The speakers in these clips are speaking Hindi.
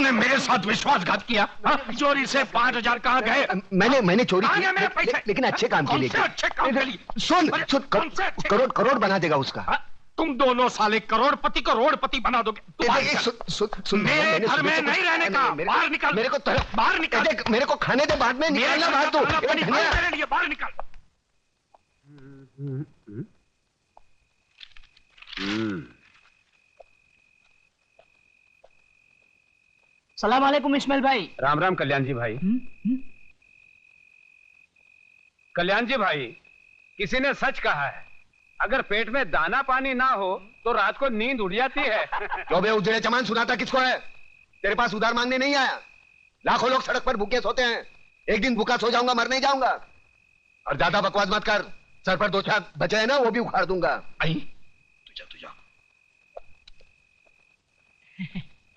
तुमने मेरे साथ विश्वासघात किया। चोरी से 5,000 कहाँ गए? मैंने चोरी किया, मेरे पैसे? लेकिन अच्छे काम के लिए। अच्छे काम के लिए? सुन, करोड़ बना देगा उसका। तुम दोनों साले करोड़पति बना दोगे। मेरे घर में नहीं रहने का, बाहर निकल। मेरे को बाहर निकल। मेरे को खाने दे, बाद में निकलना बाहर। तो मेरे लिए बाहर निकल। सलाम वालेकुम इस्माइल भाई। राम राम कल्याण जी भाई। कल्याण जी भाई, किसी ने सच कहा है, अगर पेट में दाना पानी ना हो तो रात को नींद उड़ जाती है। तो बे उजड़े चमान सुनाता किसको है? तेरे पास उधार मांगने नहीं आया। लाखों लोग सड़क पर भूखे सोते हैं, एक दिन भूखा सो जाऊंगा, मर नहीं जाऊंगा। और ज्यादा बकवास मत कर, सर पर 2 छाप बचे हैं ना, वो भी उखाड़ दूंगा। तुझा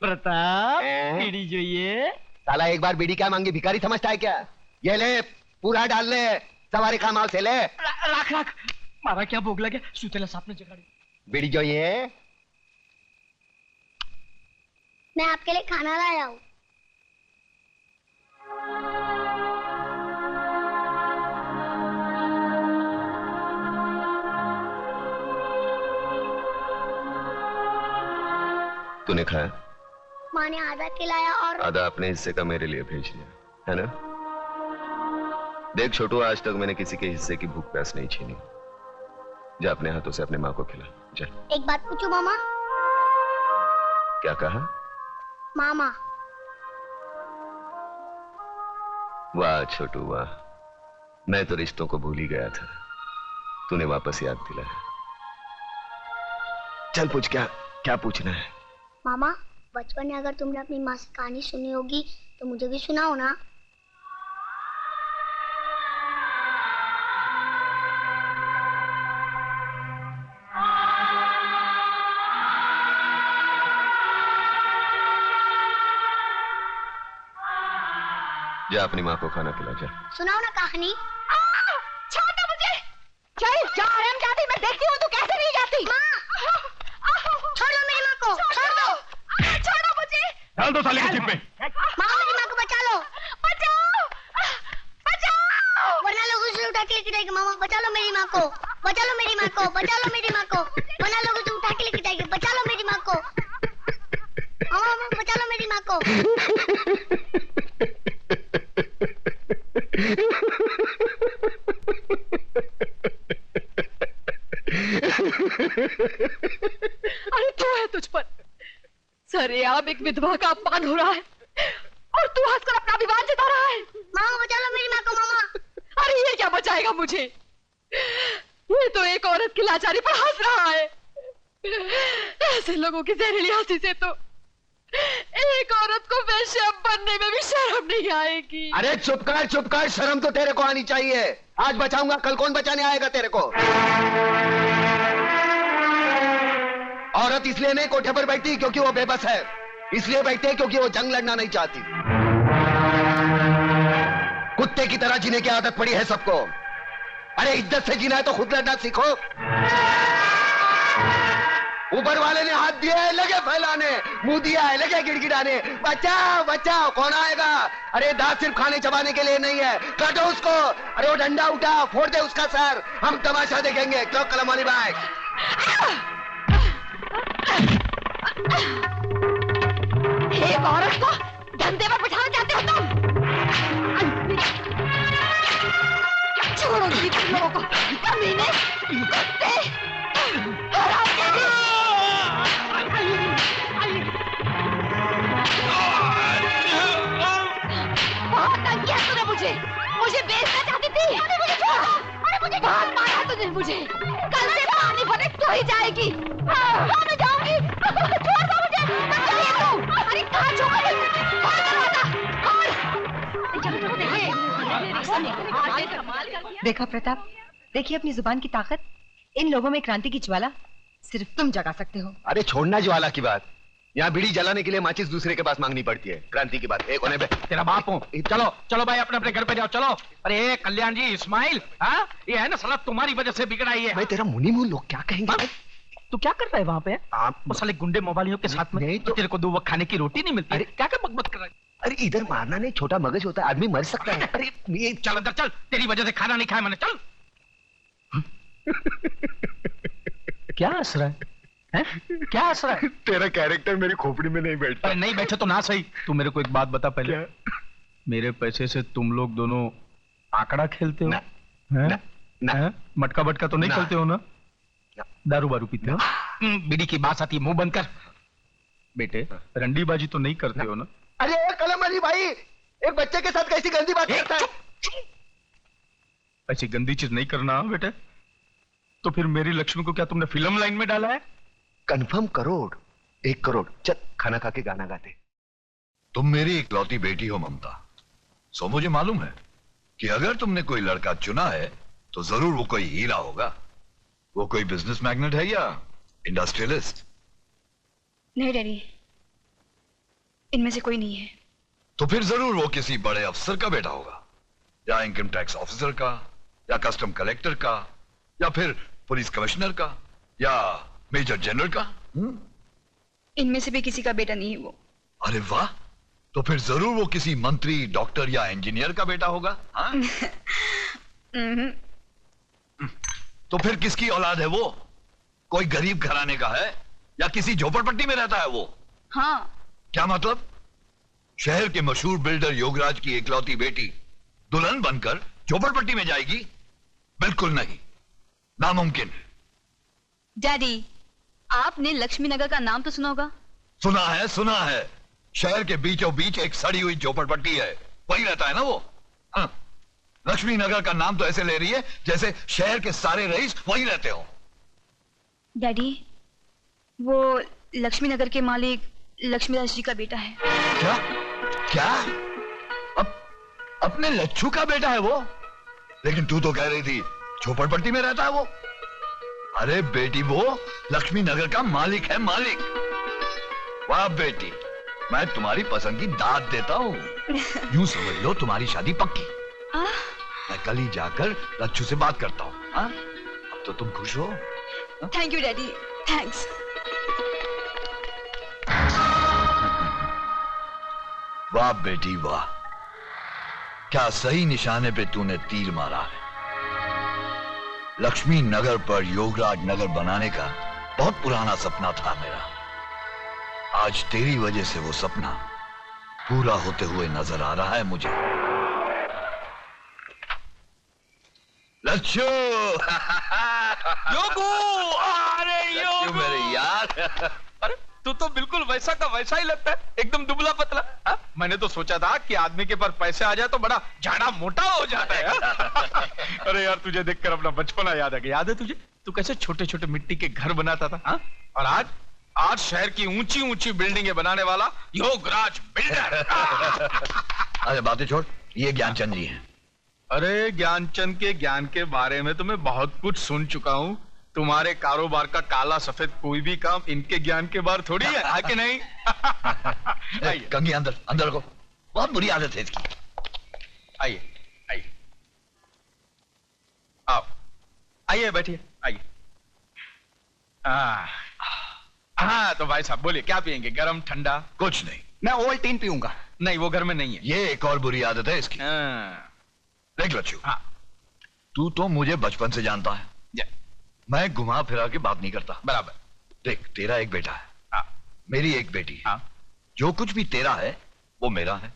प्रताप बीड़ी जो ये साला एक बार बीड़ी क्या मांगी, भिखारी समझता है क्या? ये ले, पूरा डाल ले, सवारी खामाव से ले। राख मारा क्या भोग लगे, सुतेला सांप ने जगाड़ी। बीड़ी जो ये, मैं आपके लिए खाना लाया हूँ। तूने खाया? माँ ने आधा खिलाया और आधा अपने हिस्से का मेरे लिए भेज दिया है ना? देख छोटू, आज तक मैंने किसी के हिस्से की भूख प्यास नहीं छीनी। जा अपने हाथों से अपने माँ को खिला, जा। एक बात पूछूं मामा? क्या कहा? मामा। वाह छोटू वाह, मैं तो रिश्तों को भूल ही गया था, तूने वापस याद दिलाया। चल पूछ, क्या पूछना है? मामा, बचपन में अगर तुमने अपनी माँ से कहानी सुनी होगी तो मुझे भी सुनाओ ना। जा अपनी माँ को खाना खिला, जा। सुनाओ ना कहानी। छोड़ो मुझे। चल जा हरामजादी, मैं देखती हूँ तू कैसे नहीं जाती। छोड़ दो मेरी माँ को, छोड़ दो। छोड़ो मुझे। डाल दो साले की जिप में। मामा मेरी माँ को बचा लो। बचाओ वरना लोग उसे उठा के लेके जाएंगे। मामा बचा लो मेरी माँ को, बचा लो मेरी माँ को, बचा लो मेरी माँ को, वरना लोग उसे उठा के लेके जाएंगे। बचा लो मेरी माँ को, मामा बचा लो मेरी माँ को। अरे तू है, तुझ पर सरेआम एक विधवा का अपमान हो रहा है और तू हंसकर अपना अभिमान जता रहा है। मामा बचा लो मेरी माँ को। मामा अरे ये क्या बचाएगा मुझे, ये तो एक औरत की लाचारी पर हंस रहा है। ऐसे लोगों की जहरीली हंसी से तो एक औरत को वेश्या बनने में भी शर्म नहीं आएगी। अरे चुप कर, शर्म तो तेरे को आनी चाहिए। आज बचाऊंगा, कल कौन बचाने आएगा तेरे को? औरत इसलिए नहीं कोठे पर बैठती क्योंकि वो बेबस है, इसलिए बैठती है क्योंकि वो जंग लड़ना नहीं चाहती। कुत्ते की तरह जीने की आदत पड़ी है सबको। अरे इज्जत से जीना है तो खुद लड़ना सीखो। ऊपर वाले ने हाथ दिया है, लगे फैलाने, मुंह दिया है, लगे गिड़गिड़ाने। बचाओ बचाओ, कौन आएगा? अरे दांत सिर्फ खाने चबाने के लिए नहीं है, काटो उसको। अरे वो डंडा उठा, फोड़ दे उसका सर, हम तमाशा देखेंगे। क्यों कलम वाली भाई? एक औरत को धंधे पर बिठाना चाहते हो तुम? छोड़ो तुम लोगों को, कमीने, कुत्ते, हरामजादी। बहुत तंग किया तूने मुझे बेचना चाहती थी। अरे मुझे बहुत मारा तुझे मुझे। कल से पानी भरे तो ही जाएगी। मैं जाऊंगी, छोड़ दो मुझे। अरे कहाँ छोड़? देखा प्रताप, देखिए अपनी जुबान की ताकत। इन लोगों में क्रांति की ज्वाला सिर्फ तुम जगा सकते हो। अरे छोड़ना ज्वाला की बात, यहाँ बीड़ी जलाने के लिए माचिस दूसरे के पास मांगनी पड़ती है। क्रांति की बात एक होने पे तेरा बाप हूँ। चलो चलो भाई, अपने अपने घर पे जाओ, चलो। अरे कल्याण जी, इस्माइल, हाँ ये है ना साला तुम्हारी वजह से बिगड़ा ही है। मैं तेरा मुनी मुंह, लोग क्या कहेंगे? तू क्या कर रहा है वहाँ पे? आप वो साले गुंडे मोबाइलियों के साथ में नहीं तो तेरे को 2 वक्त खाने की रोटी नहीं मिलती। अरे क्या क्या बकबक कर रहा है? अरे इधर मारना नहीं, छोटा मगज होता है, आदमी मर सकता है। अरे ये चल अंदर चल, तेरी वजह से खाना नहीं खाया मैंने, चल। क्या हंस रहा है? क्या हंस रहा है? तेरा कैरेक्टर मेरी खोपड़ी में नहीं बैठता। अरे नहीं बैठे तो ना सही। तू मेरे को एक बात बता पहले। क्या? मेरे पैसे से तुम लोग दोनों आंकड़ा खेलते हो? ना, हैं? ना, ना। हैं? मटका बटका तो नहीं ना। खेलते हो ना? ना। दारू बारू पीते हो? बीड़ी की बात आती है, मुंह बंद कर। बेटे रंडीबाजी तो नहीं करते हो ना? अरे कलम अली भाई, एक बच्चे के साथ कैसी गंदी बात करता है? ऐसी गंदी चीज नहीं करना बेटे। तो फिर मेरी लक्ष्मी को क्या तुमने फिल्म लाइन में डाला है? कंफर्म करोड़, 1 करोड़। चल खाना खा के गाना गाते। तुम मेरी इकलौती बेटी हो ममता, सो मुझे मालूम है कि अगर तुमने कोई लड़का चुना है तो जरूर वो कोई हीरा होगा। वो कोई बिजनेस मैग्नेट है या इंडस्ट्रियलिस्ट? नहीं डैडी, इनमें से कोई नहीं है। तो फिर जरूर वो किसी बड़े अफसर का बेटा होगा, या इनकम टैक्स ऑफिसर का, या कस्टम कलेक्टर का, या फिर पुलिस कमिश्नर का, या मेजर जनरल का। इनमें से भी किसी का बेटा नहीं है वो। अरे वाह, तो फिर जरूर वो किसी मंत्री, डॉक्टर या इंजीनियर का बेटा होगा। हाँ? तो फिर किसकी औलाद है वो? कोई गरीब घराने का है या किसी झोपड़पट्टी में रहता है वो? हाँ। क्या मतलब? शहर के मशहूर बिल्डर योगराज की इकलौती बेटी दुल्हन बनकर झोपड़पट्टी में जाएगी? बिल्कुल नहीं, नामुमकिन है। डैडी, आपने लक्ष्मी नगर का नाम तो सुना होगा? सुना है। शहर के बीचों बीच एक सड़ी हुई झोपड़पट्टी है, वही रहता है ना वो। हाँ। लक्ष्मी नगर का नाम तो ऐसे ले रही है जैसे शहर के सारे रईस वही रहते हो। डैडी, वो लक्ष्मी नगर के मालिक लक्ष्मीदास जी का बेटा है। क्या? क्या? अपने लच्छू का बेटा है वो? लेकिन तू तो कह रही थी झोपड़पट्टी में रहता है वो। अरे बेटी, वो लक्ष्मी नगर का मालिक है, मालिक। वाह बेटी, मैं तुम्हारी पसंद की दाद देता हूँ। यूं समझ लो तुम्हारी शादी पक्की। मैं कल ही जाकर लच्छू से बात करता हूँ। अब तो तुम खुश हो? Thank you daddy, thanks. वाह बेटी वाह, क्या सही निशाने पे तूने तीर मारा है। लक्ष्मी नगर पर योगराज नगर बनाने का बहुत पुराना सपना था मेरा। आज तेरी वजह से वो सपना पूरा होते हुए नजर आ रहा है मुझे। लच्छू योगू, अरे लच्छू मेरे यार। अरे तू तो बिल्कुल वैसा का वैसा ही लगता है, एकदम दुबला पतला। हा? मैंने तो सोचा था कि आदमी के पास पैसे आ जाए तो बड़ा झाड़ा मोटा हो जाता है। अरे यार, तुझे देखकर अपना बचपना याद आ गया। याद है तुझे, तू कैसे छोटे छोटे मिट्टी के घर बनाता था? हा? और आज शहर की ऊंची ऊंची बिल्डिंगें बनाने वाला योगराज बिल्डर। अरे बातें छोड़, ये ज्ञानचंद जी हैं। अरे ज्ञानचंद के ज्ञान के बारे में तो मैं बहुत कुछ सुन चुका हूँ। तुम्हारे कारोबार का काला सफेद कोई भी काम इनके ज्ञान के बाहर थोड़ी है, आके नहीं। कंगी अंदर अंदर को, बहुत बुरी आदत है इसकी। आइए आइए, आओ आइए, बैठिए आइए। हाँ तो भाई साहब बोलिए, क्या पियेंगे, गरम ठंडा? कुछ नहीं। मैं ओवल्टीन पीऊंगा। नहीं, वो घर में नहीं है। ये एक और बुरी आदत है इसकी। देख लच्छू, हाँ। तू तो मुझे बचपन से जानता है, मैं घुमा फिरा के बात नहीं करता। बराबर। देख, तेरा एक बेटा है, हाँ। मेरी एक बेटी है। हाँ। जो कुछ भी तेरा है वो मेरा है,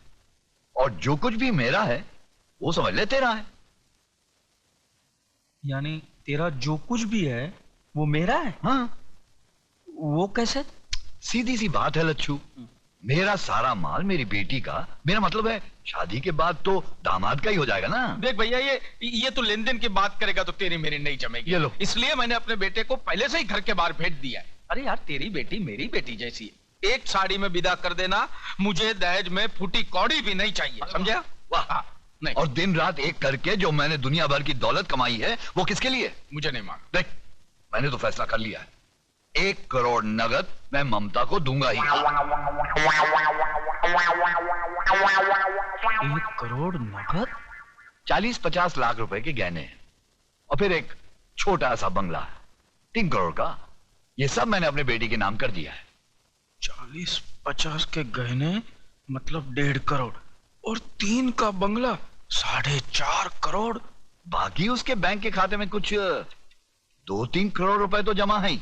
और जो कुछ भी मेरा है वो समझ ले तेरा है। यानी तेरा जो कुछ भी है वो मेरा है? हाँ। वो कैसे? सीधी सी बात है लच्छू, मेरा सारा माल मेरी बेटी का, मेरा मतलब है शादी के बाद तो दामाद का ही हो जाएगा ना। देख भैया, ये तो लेन देन की बात करेगा तो तेरी मेरी नहीं जमेगी। ये लो। इसलिए मैंने अपने बेटे को पहले से ही घर के बाहर भेज दिया है। अरे यार, तेरी बेटी मेरी बेटी जैसी है, एक साड़ी में विदा कर देना, मुझे दहेज में फूटी कौड़ी भी नहीं चाहिए, समझा? वाह। नहीं। और दिन रात एक करके जो मैंने दुनिया भर की दौलत कमाई है वो किसके लिए? मुझे नहीं मालूम। देख, मैंने तो फैसला कर लिया है, 1 करोड़ नगद मैं ममता को दूंगा ही। 1 करोड़ नगद? 40-50 लाख रुपए के गहने हैं, और फिर एक छोटा सा बंगला 3 करोड़ का। ये सब मैंने अपने बेटी के नाम कर दिया है। 40-50 के गहने मतलब 1.5 करोड़ और 3 का बंगला 4.5 करोड़। बाकी उसके बैंक के खाते में कुछ 2-3 करोड़ रुपए तो जमा है ही।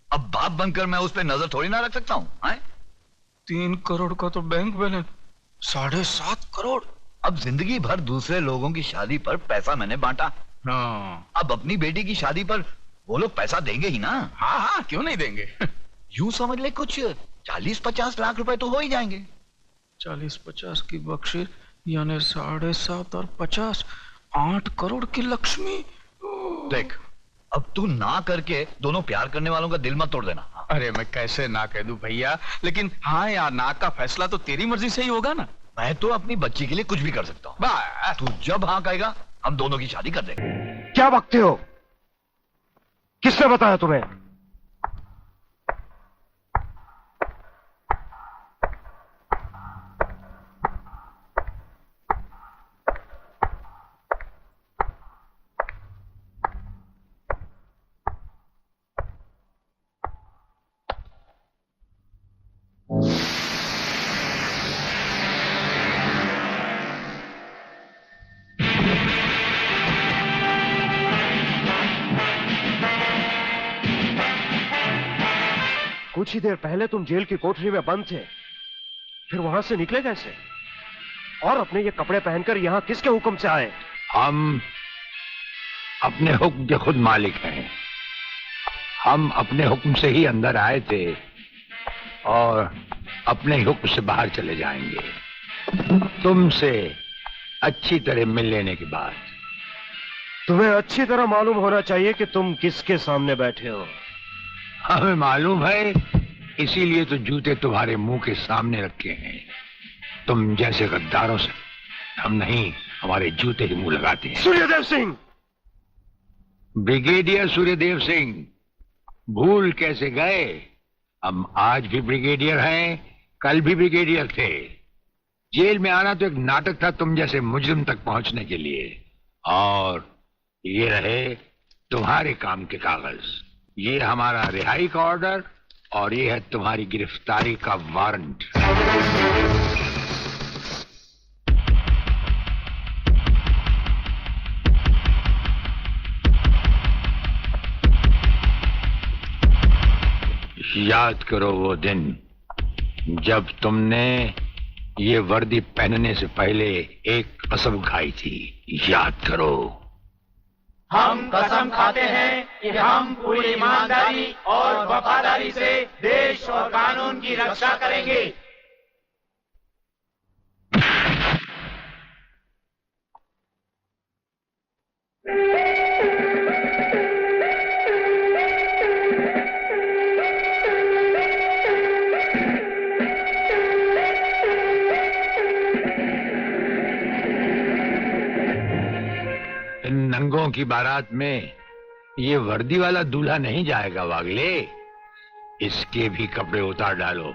अब बाप बनकर मैं उस पर नजर थोड़ी ना रख सकता हूँ। 3 करोड़ का तो बैंक बैलेंस, 7.5 करोड़। अब जिंदगी भर दूसरे लोगों की शादी पर पैसा मैंने बांटा। हाँ। अब अपनी बेटी की शादी पर वो लोग पैसा देंगे ही ना। हाँ हाँ, क्यों नहीं देंगे। यूं समझ ले कुछ 40-50 लाख रुपए तो हो ही जाएंगे। 40-50 की बख्शिश यानी 7.5 और 50, 8 करोड़ की लक्ष्मी। देख, अब तू ना करके दोनों प्यार करने वालों का दिल मत तोड़ देना। अरे मैं कैसे ना कह दूं भैया, लेकिन हाँ यार, ना का फैसला तो तेरी मर्जी से ही होगा ना। मैं तो अपनी बच्ची के लिए कुछ भी कर सकता हूँ। तू जब हाँ कहेगा हम दोनों की शादी कर देंगे। क्या बकते हो? किसने बताया तुम्हें? कुछ ही देर पहले तुम जेल की कोठरी में बंद थे, फिर वहां से निकले कैसे? और अपने ये कपड़े पहनकर यहां किसके हुक्म से आए? हम अपने हुक्म के खुद मालिक हैं। हम अपने हुक्म से ही अंदर आए थे और अपने हुक्म से बाहर चले जाएंगे। तुमसे अच्छी तरह मिल लेने के बाद। तुम्हें अच्छी तरह मालूम होना चाहिए कि तुम किसके सामने बैठे हो। हमें मालूम है, इसीलिए तो जूते तुम्हारे मुंह के सामने रखे हैं। तुम जैसे गद्दारों से हम नहीं, हमारे जूते ही मुंह लगाते हैं। सूर्यदेव सिंह! ब्रिगेडियर सूर्यदेव सिंह, भूल कैसे गए? हम आज भी ब्रिगेडियर हैं, कल भी ब्रिगेडियर थे। जेल में आना तो एक नाटक था तुम जैसे मुजरिम तक पहुंचने के लिए। और ये रहे तुम्हारे काम के कागज। ये हमारा रिहाई का ऑर्डर और ये है तुम्हारी गिरफ्तारी का वारंट। याद करो वो दिन जब तुमने ये वर्दी पहनने से पहले एक कसम खाई थी। याद करो। हम कसम खाते हैं कि हम पूरी ईमानदारी और वफादारी से देश और कानून की रक्षा करेंगे। इन नंगों की बारात में ये वर्दी वाला दूल्हा नहीं जाएगा वागले। इसके भी कपड़े उतार डालो।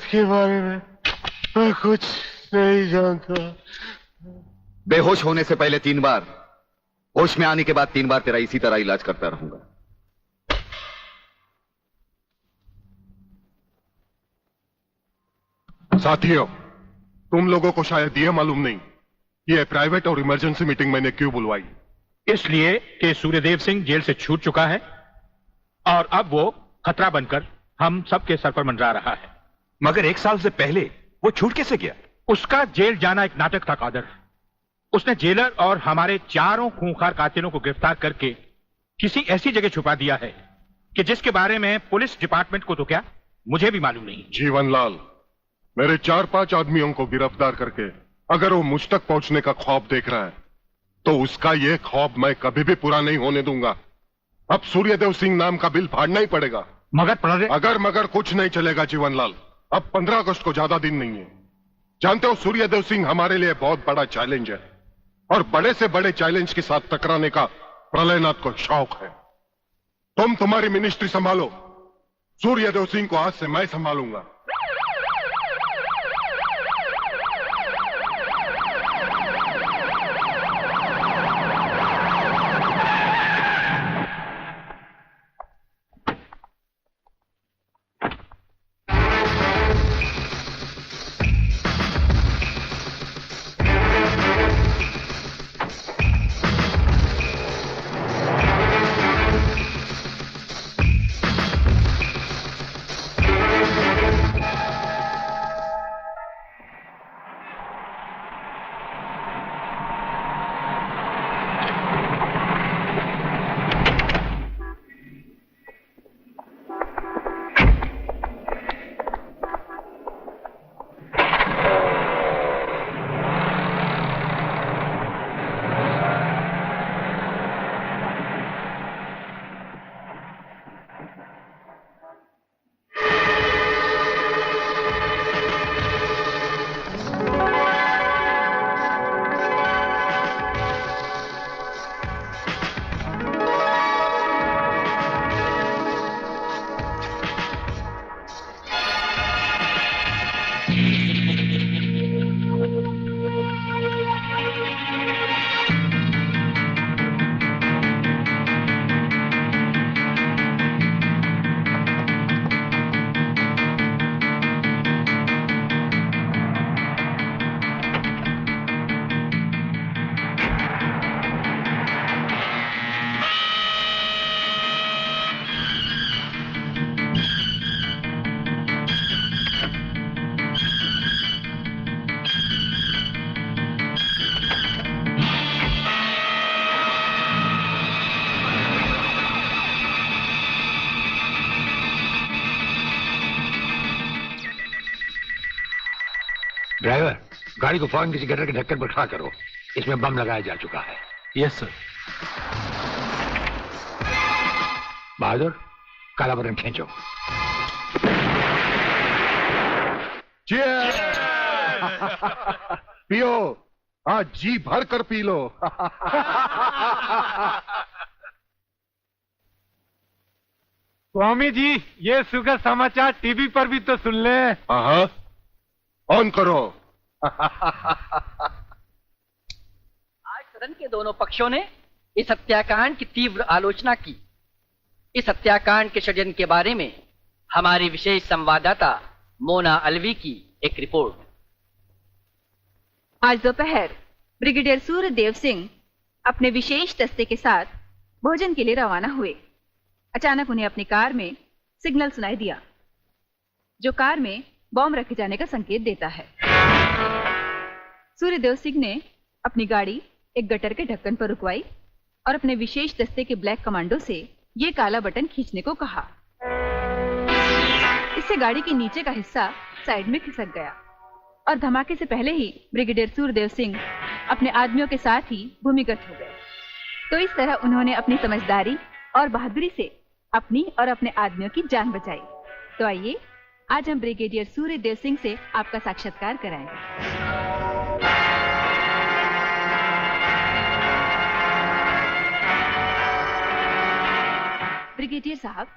के बारे में मैं कुछ नहीं जानता। बेहोश होने से पहले 3 बार, होश में आने के बाद 3 बार तेरा इसी तरह इलाज करता रहूंगा। साथियों, तुम लोगों को शायद यह मालूम नहीं, ये प्राइवेट और इमरजेंसी मीटिंग मैंने क्यों बुलवाई। इसलिए कि सूर्यदेव सिंह जेल से छूट चुका है और अब वो खतरा बनकर हम सबके सर पर मंडरा रहा है। मगर 1 साल से पहले वो छूट कैसे गया? उसका जेल जाना एक नाटक था कादर। उसने जेलर और हमारे 4 खूंखार कातिलों को गिरफ्तार करके किसी ऐसी जगह छुपा दिया है कि जिसके बारे में पुलिस डिपार्टमेंट को तो क्या, मुझे भी मालूम नहीं। जीवनलाल, मेरे 4-5 आदमियों को गिरफ्तार करके अगर वो मुझ तक पहुंचने का ख्वाब देख रहा है तो उसका ये ख्वाब मैं कभी भी पूरा नहीं होने दूंगा। अब सूर्यदेव सिंह नाम का बिल फाड़ना ही पड़ेगा। मगर अगर मगर कुछ नहीं चलेगा जीवनलाल। अब 15 अगस्त को ज्यादा दिन नहीं है। जानते हो सूर्यदेव सिंह हमारे लिए बहुत बड़ा चैलेंज है और बड़े से बड़े चैलेंज के साथ टकराने का प्रलयनाथ को शौक है। तुम तुम्हारी मिनिस्ट्री संभालो, सूर्यदेव सिंह को आज से मैं संभालूंगा। ड्राइवर, गाड़ी को फौरन किसी गटर के ढक्कन पर खड़ा करो। इसमें बम लगाया जा चुका है। Yes sir. बहादुर, काला बटन खींचो। पियो, आज जी भर कर पी लो। स्वामी जी, ये सुखद समाचार टीवी पर भी तो सुन ले। हाँ, ऑन करो। आज सदन के दोनों पक्षों ने इस हत्याकांड की तीव्र आलोचना की। इस हत्याकांड के षड्यंत्र के बारे में हमारी विशेष संवाददाता मोना अलवी की एक रिपोर्ट। आज दोपहर ब्रिगेडियर सूर्यदेव सिंह अपने विशेष दस्ते के साथ भोजन के लिए रवाना हुए। अचानक उन्हें अपनी कार में सिग्नल सुनाई दिया, जो कार में बॉम्ब रखे जाने का संकेत देता है। सूर्यदेव सिंह ने अपनी गाड़ी एक गटर के ढक्कन पर रुकवाई और अपने विशेष दस्ते के ब्लैक कमांडो से ये काला बटन खींचने को कहा। इससे गाड़ी के नीचे का हिस्सा साइड में खिसक गया और धमाके से पहले ही ब्रिगेडियर सूर्यदेव सिंह अपने आदमियों के साथ ही भूमिगत हो गए। तो इस तरह उन्होंने अपनी समझदारी और बहादुरी से अपनी और अपने आदमियों की जान बचाई। तो आइए आज हम ब्रिगेडियर सूर्यदेव सिंह से आपका साक्षात्कार कराएंगे। ब्रिगेडियर साहब,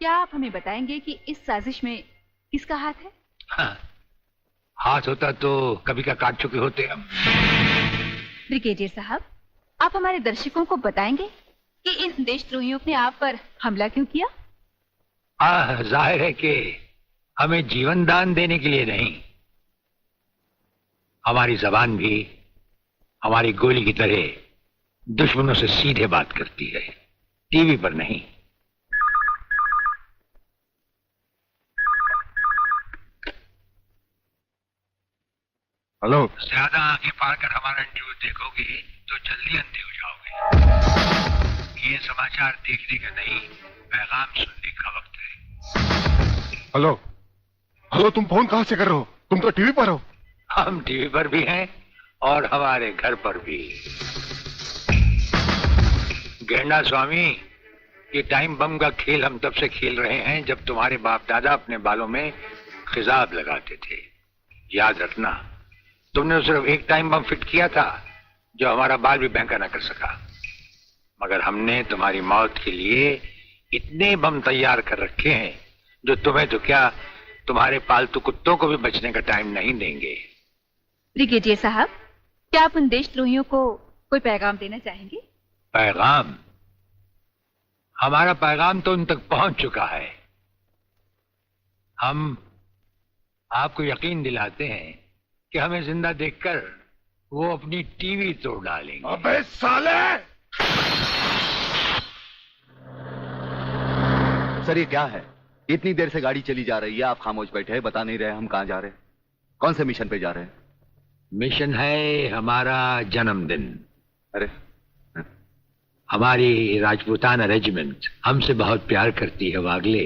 क्या आप हमें बताएंगे कि इस साजिश में किसका हाथ है? हाँ, हाथ होता तो कभी का काट चुके होते हम। ब्रिगेडियर साहब, आप हमारे दर्शकों को बताएंगे कि इन देशद्रोहियों ने आप पर हमला क्यों किया? जाहिर है कि हमें जीवन दान देने के लिए नहीं, हमारी जबान भी हमारी गोली की तरह दुश्मनों से सीधे बात करती है, टीवी पर नहीं। हेलो। ज्यादा आंखें फाड़ कर हमारा न्यूज देखोगे तो जल्दी अंधे हो जाओगे। ये समाचार देखने का नहीं, पैगाम सुनने का वक्त है। हेलो हेलो, तुम फोन कहां से कर रहे हो? तुम तो टीवी पर हो। हम टीवी पर भी हैं और हमारे घर पर भी। गेंडा स्वामी, ये टाइम बम का खेल हम तब से खेल रहे हैं जब तुम्हारे बाप दादा अपने बालों में खिजाब लगाते थे। याद रखना, तुमने सिर्फ एक टाइम बम फिट किया था जो हमारा बाल भी बैंका न कर सका, मगर हमने तुम्हारी मौत के लिए इतने बम तैयार कर रखे हैं जो तुम्हें तो क्या, तुम्हारे पालतू कुत्तों को भी बचने का टाइम नहीं देंगे। ब्रिगेडियर साहब, क्या आप उन देशद्रोहियों को कोई पैगाम देना चाहेंगे? पैगाम? हमारा पैगाम तो उन तक पहुंच चुका है। हम आपको यकीन दिलाते हैं कि हमें जिंदा देखकर वो अपनी टीवी तोड़ डालेंगे। अबे साले! सर ये क्या है? इतनी देर से गाड़ी चली जा रही है, आप खामोश बैठे हैं, बता नहीं रहे हम कहाँ जा रहे हैं, कौन से मिशन पे जा रहे हैं? मिशन है हमारा जन्मदिन। अरे हमारी राजपूताना रेजिमेंट हमसे बहुत प्यार करती है वागले,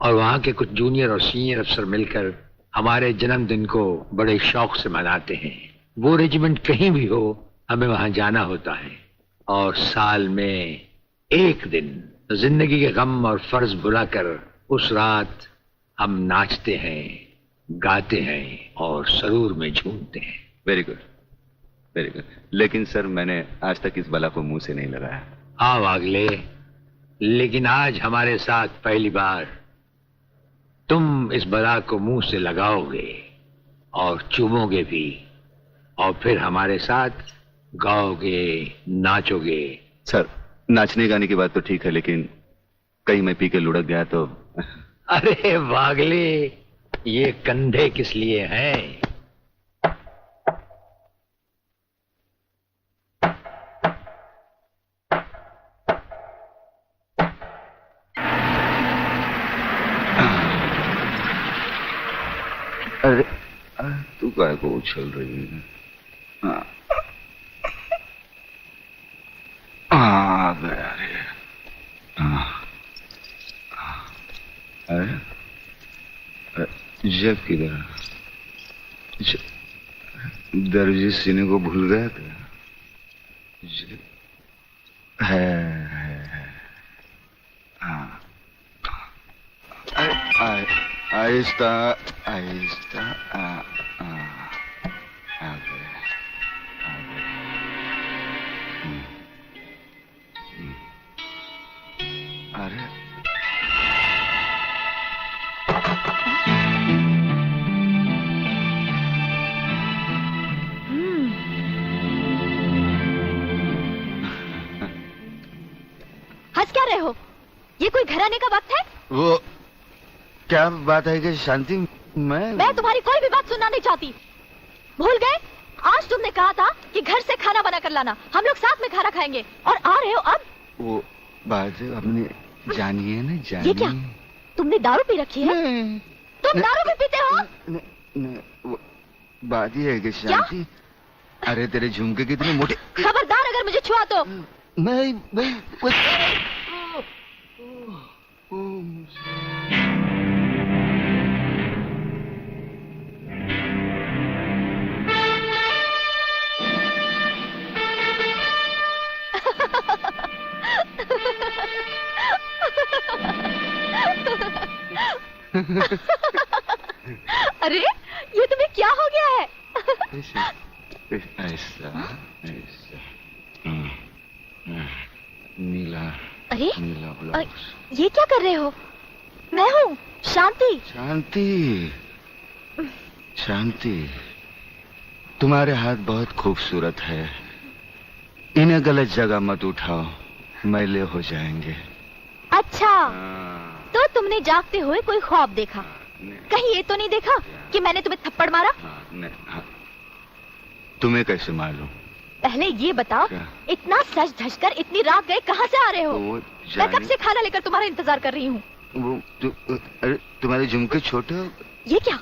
और वहां के कुछ जूनियर और सीनियर अफसर मिलकर हमारे जन्मदिन को बड़े शौक से मनाते हैं। वो रेजिमेंट कहीं भी हो, हमें वहां जाना होता है, और साल में एक दिन जिंदगी के गम और फर्ज भुलाकर उस रात हम नाचते हैं, गाते हैं और सरूर में झूमते हैं। Very good, very good. लेकिन सर मैंने आज तक इस बला को मुंह से नहीं लगाया। हाँ वागले, लेकिन आज हमारे साथ पहली बार तुम इस बला को मुंह से लगाओगे और चूमोगे भी, और फिर हमारे साथ गाओगे, नाचोगे। सर नाचने गाने की बात तो ठीक है, लेकिन कहीं मैं पी के लुढ़क गया तो? अरे वागले, ये कंधे किस लिए हैं? अरे तू काय को उछल रही है? आ गया रे। अरे जब किधर? दर्जी सीने को भूल गया क्या? है। हाँ। आहिस्ता आहिस्ता आ गया। अरे हंस क्या रहे हो? ये कोई घर आने का वक्त है? वो क्या बात है कि शांति, मैं तुम्हारी कोई भी बात सुनना नहीं चाहती। भूल गए? आज तुमने कहा था कि घर से खाना बना कर लाना, हम लोग साथ में खाना खाएंगे, और आ रहे हो अब? वो बात हमने जानी है ना, जानी। ये क्या? तुमने दारू पी रखी है? तुम दारू भी पीते हो? वो बात ये है कि शांति, अरे तेरे झुमके कितने मोटे। खबरदार अगर मुझे छुआ तो। मैं अरे ये तुम्हें क्या हो गया है? ऐसा नीला। अरे नीला ब्लाउज। ये क्या कर रहे हो? मैं हूँ शांति। शांति, शांति, तुम्हारे हाथ बहुत खूबसूरत है, इन्हें गलत जगह मत उठाओ, मैले हो जाएंगे। अच्छा, तो तुमने जागते हुए कोई ख्वाब देखा? कहीं ये तो नहीं देखा कि मैंने तुम्हें थप्पड़ मारा? तुम्हें कैसे मालूम? पहले ये बताओ, इतना सज धज कर इतनी रात गए कहाँ से आ रहे हो? मैं कब से खाना लेकर तुम्हारा इंतजार कर रही हूँ। अरे तुम्हारे झुमके छोटे हो। ये क्या?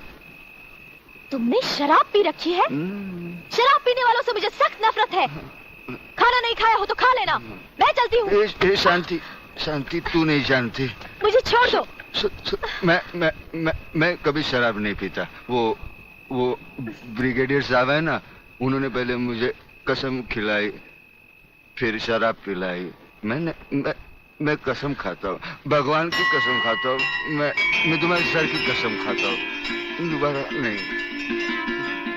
तुमने शराब पी रखी है? शराब पीने वालों से मुझे सख्त नफरत है। खाना नहीं खाया हो तो खा लेना, मैं चलती हूँ। शांति, शांति, तू नहीं जानती। मुझे छोड़ दो। मैं कभी शराब नहीं पीता। वो ब्रिगेडियर साहब है ना, उन्होंने पहले मुझे कसम खिलाई, फिर शराब पिलाई। मैं कसम खाता हूँ, भगवान की कसम खाता हूँ, मैं तुम्हारे सर की कसम खाता हूँ, दोबारा नहीं,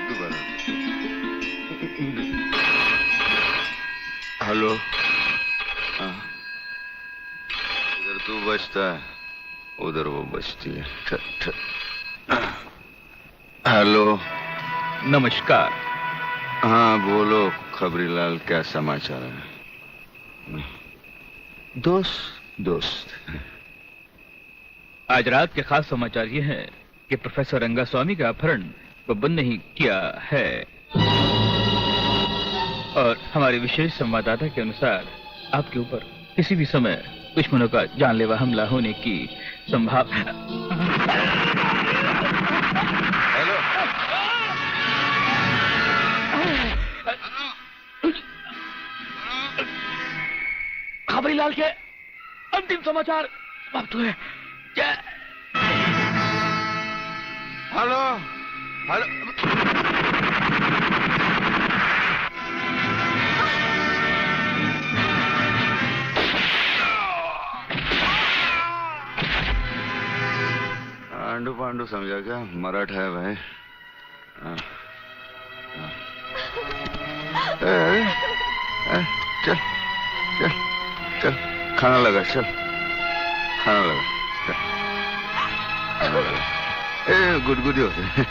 दोबारा। हेलो, इधर तू बचता है, उधर वो बचती है। हेलो, नमस्कार। हाँ बोलो खबरीलाल, क्या समाचार है? दोस्त आज रात के खास समाचार ये हैं कि प्रोफेसर रंगास्वामी का अपहरण को बंद नहीं किया है, और हमारे विशेष संवाददाता के अनुसार आपके ऊपर किसी भी समय दुश्मनों का जानलेवा हमला होने की संभावना। खबरीलाल के अंतिम समाचार प्राप्त हुए। हेलो, हेलो, आंडू पांडू समझा क्या? मराठा है भाई। चल चल चल, खाना लगा, चल खाना लगा, चल। गुदगुदी होते हैं।